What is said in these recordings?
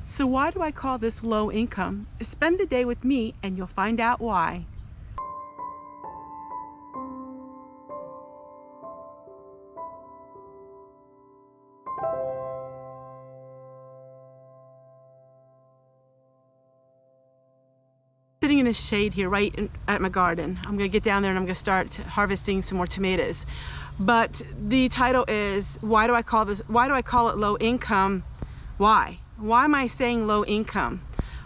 So why do I call this low income? Spend the day with me and you'll find out why. Sitting in the shade here right at my garden. I'm gonna get down there and I'm gonna start harvesting some more tomatoes. But the title is, why do I call it low income? Why? Why am I saying low income?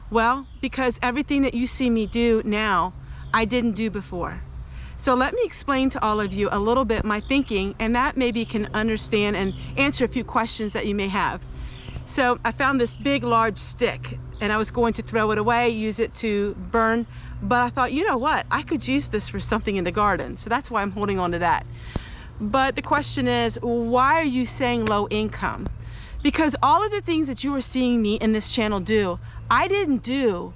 Well, because everything that you see me do now, I didn't do before. So let me explain to all of you a little bit my thinking, and that maybe can understand and answer a few questions that you may have. So I found this big, large stick, and I was going to throw it away, use it to burn, but I thought, you know what? I could use this for something in the garden. So that's why I'm holding on to that. But the question is, why are you saying low income? Because all of the things that you are seeing me in this channel do, I didn't do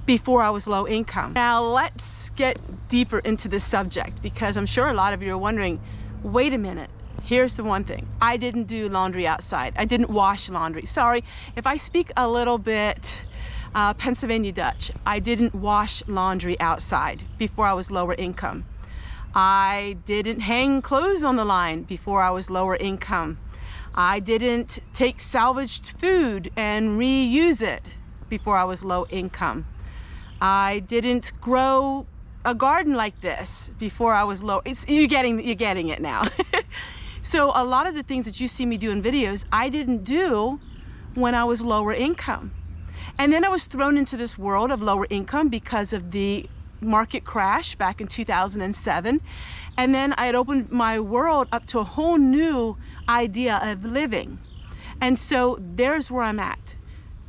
before I was low income. Now let's get deeper into this subject, because I'm sure a lot of you are wondering, wait a minute, here's the one thing. I didn't do laundry outside. I didn't wash laundry. Sorry, if I speak a little bit Pennsylvania Dutch, I didn't wash laundry outside before I was lower income. I didn't hang clothes on the line before I was lower income. I didn't take salvaged food and reuse it before I was low income. I didn't grow a garden like this before I was low. You're getting it now. So a lot of the things that you see me do in videos, I didn't do when I was lower income. And then I was thrown into this world of lower income because of the market crash back in 2007. And then I had opened my world up to a whole new idea of living. And so there's where I'm at.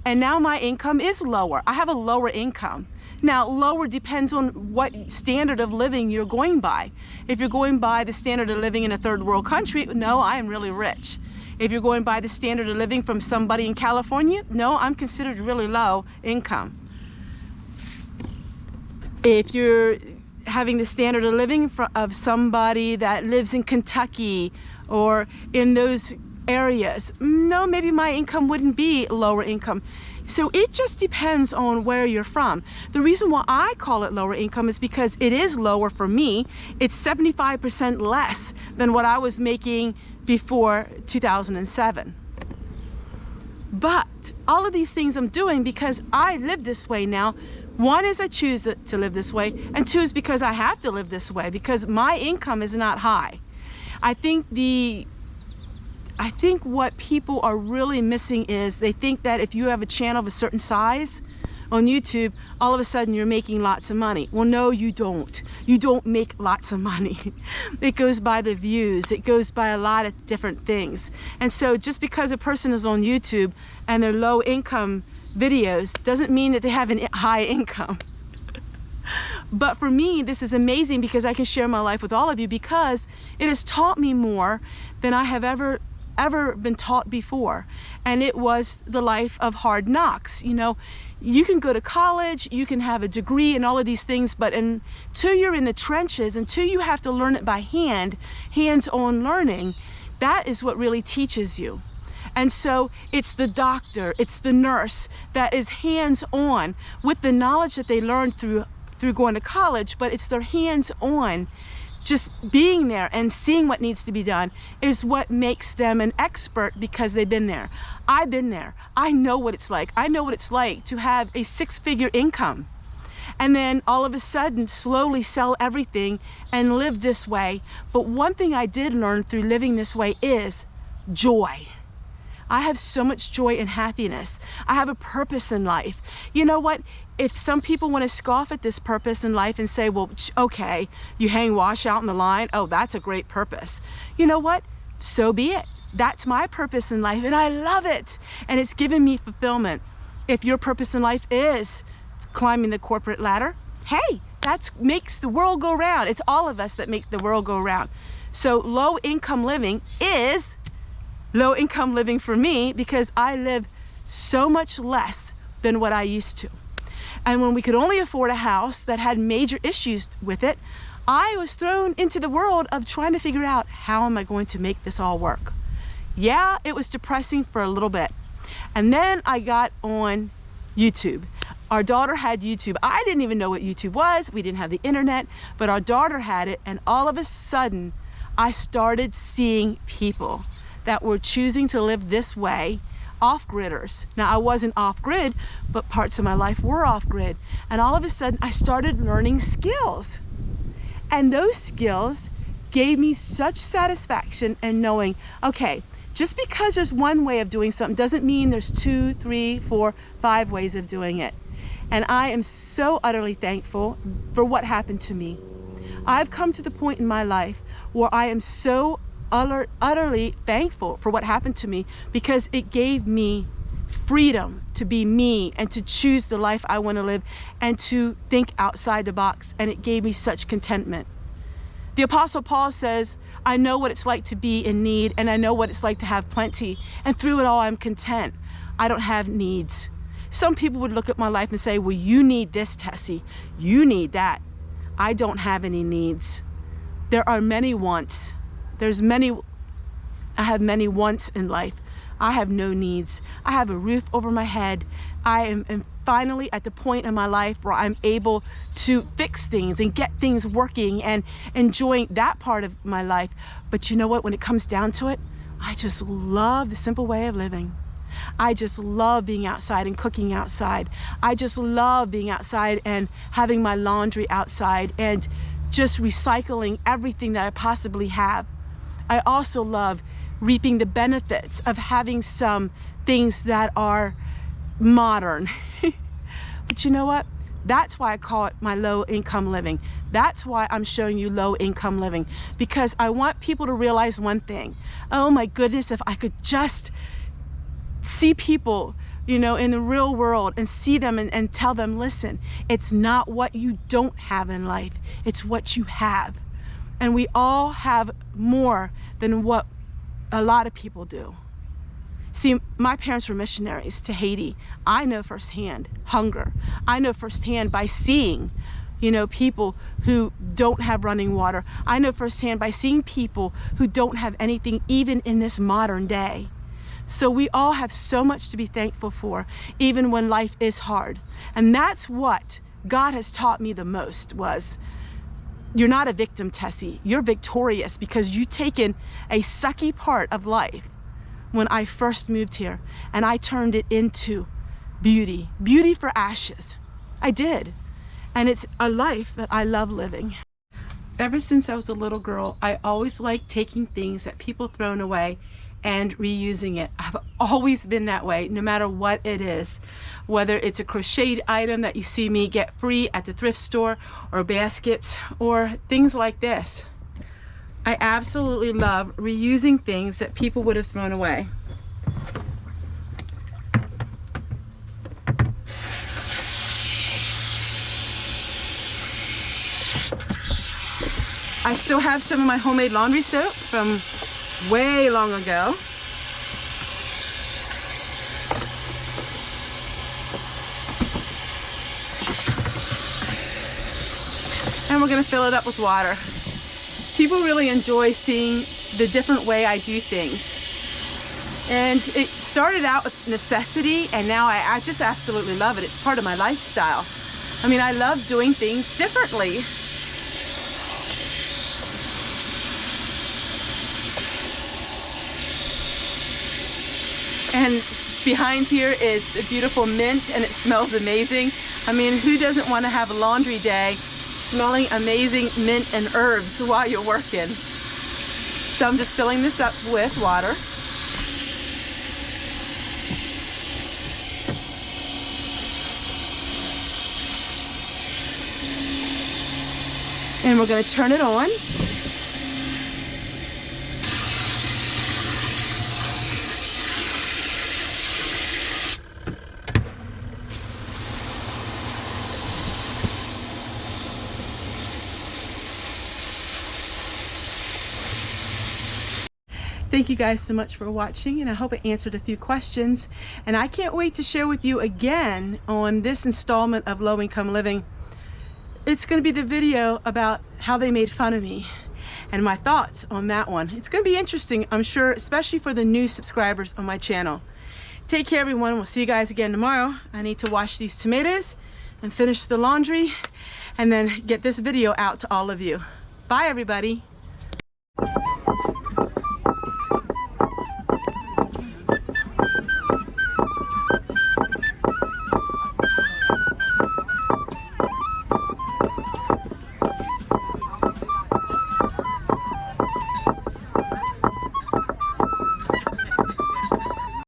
And now my income is lower. I have a lower income. Now, lower depends on what standard of living you're going by. If you're going by the standard of living in a third world country, no, I am really rich. If you're going by the standard of living from somebody in California, no, I'm considered really low income. If you're having the standard of living of somebody that lives in Kentucky or in those areas, no, maybe my income wouldn't be lower income. So it just depends on where you're from. The reason why I call it lower income is because it is lower for me. It's 75% less than what I was making before 2007. But all of these things I'm doing because I live this way now. One is I choose to live this way, and two is because I have to live this way because my income is not high. I think what people are really missing is they think that if you have a channel of a certain size on YouTube, all of a sudden you're making lots of money. Well, no, you don't. You don't make lots of money. It goes by the views. It goes by a lot of different things. And so just because a person is on YouTube and they're low income videos doesn't mean that they have a high income. But for me, this is amazing because I can share my life with all of you because it has taught me more than I have ever been taught before. And it was the life of hard knocks. You know, you can go to college, you can have a degree and all of these things, but until you're in the trenches, until you have to learn it by hand, hands-on learning, that is what really teaches you. And so it's the doctor, it's the nurse that is hands-on with the knowledge that they learned through going to college, but it's their hands-on, just being there and seeing what needs to be done is what makes them an expert because they've been there. I've been there. I know what it's like. I know what it's like to have a six-figure income and then all of a sudden slowly sell everything and live this way. But one thing I did learn through living this way is joy. I have so much joy and happiness. I have a purpose in life. You know what? If some people want to scoff at this purpose in life and say, well, okay, you hang wash out in the line. Oh, that's a great purpose. You know what? So be it. That's my purpose in life and I love it. And it's given me fulfillment. If your purpose in life is climbing the corporate ladder, hey, that makes the world go round. It's all of us that make the world go round. So low income living is low income living for me because I live so much less than what I used to. And when we could only afford a house that had major issues with it, I was thrown into the world of trying to figure out how am I going to make this all work. Yeah, it was depressing for a little bit. And then I got on YouTube. Our daughter had YouTube. I didn't even know what YouTube was. We didn't have the internet, but our daughter had it. And all of a sudden, I started seeing people that were choosing to live this way, off-gridders. Now, I wasn't off-grid, but parts of my life were off-grid. And all of a sudden, I started learning skills. And those skills gave me such satisfaction in knowing, okay, just because there's one way of doing something doesn't mean there's 2, 3, 4, 5 ways of doing it. And I am so utterly thankful for what happened to me. I've come to the point in my life where I am so utterly thankful for what happened to me, because it gave me freedom to be me and to choose the life I want to live and to think outside the box. And it gave me such contentment. The Apostle Paul says, I know what it's like to be in need, and I know what it's like to have plenty. And through it all, I'm content. I don't have needs. Some people would look at my life and say, well, you need this, Tessie. You need that. I don't have any needs. There are many wants. I have many wants in life. I have no needs. I have a roof over my head. I am finally at the point in my life where I'm able to fix things and get things working and enjoying that part of my life. But you know what? When it comes down to it, I just love the simple way of living. I just love being outside and cooking outside. I just love being outside and having my laundry outside and just recycling everything that I possibly have. I also love reaping the benefits of having some things that are modern. But you know what? That's why I call it my low income living. That's why I'm showing you low income living, because I want people to realize one thing. Oh my goodness, if I could just see people, you know, in the real world and see them and tell them, listen, it's not what you don't have in life, it's what you have. And we all have more than what a lot of people do. See, my parents were missionaries to Haiti. I know firsthand hunger. I know firsthand by seeing, you know, people who don't have running water. I know firsthand by seeing people who don't have anything even in this modern day. So we all have so much to be thankful for, even when life is hard. And that's what God has taught me the most was, you're not a victim, Tessie. You're victorious because you've taken a sucky part of life when I first moved here and I turned it into beauty. Beauty for ashes. I did. And it's a life that I love living. Ever since I was a little girl, I always liked taking things that people thrown away and reusing it. I've always been that way, no matter what it is. Whether it's a crocheted item that you see me get free at the thrift store, or baskets, or things like this. I absolutely love reusing things that people would have thrown away. I still have some of my homemade laundry soap from way long ago. And we're going to fill it up with water. People really enjoy seeing the different way I do things. And it started out with necessity, and now I just absolutely love it. It's part of my lifestyle. I mean, I love doing things differently. And behind here is the beautiful mint, and it smells amazing. I mean, who doesn't want to have a laundry day smelling amazing mint and herbs while you're working? So I'm just filling this up with water. And we're going to turn it on. Thank you guys so much for watching, and I hope it answered a few questions. And I can't wait to share with you again on this installment of Low Income Living. It's going to be the video about how they made fun of me and my thoughts on that one. It's going to be interesting, I'm sure, especially for the new subscribers on my channel. Take care, everyone. We'll see you guys again tomorrow. I need to wash these tomatoes and finish the laundry and then get this video out to all of you. Bye, everybody.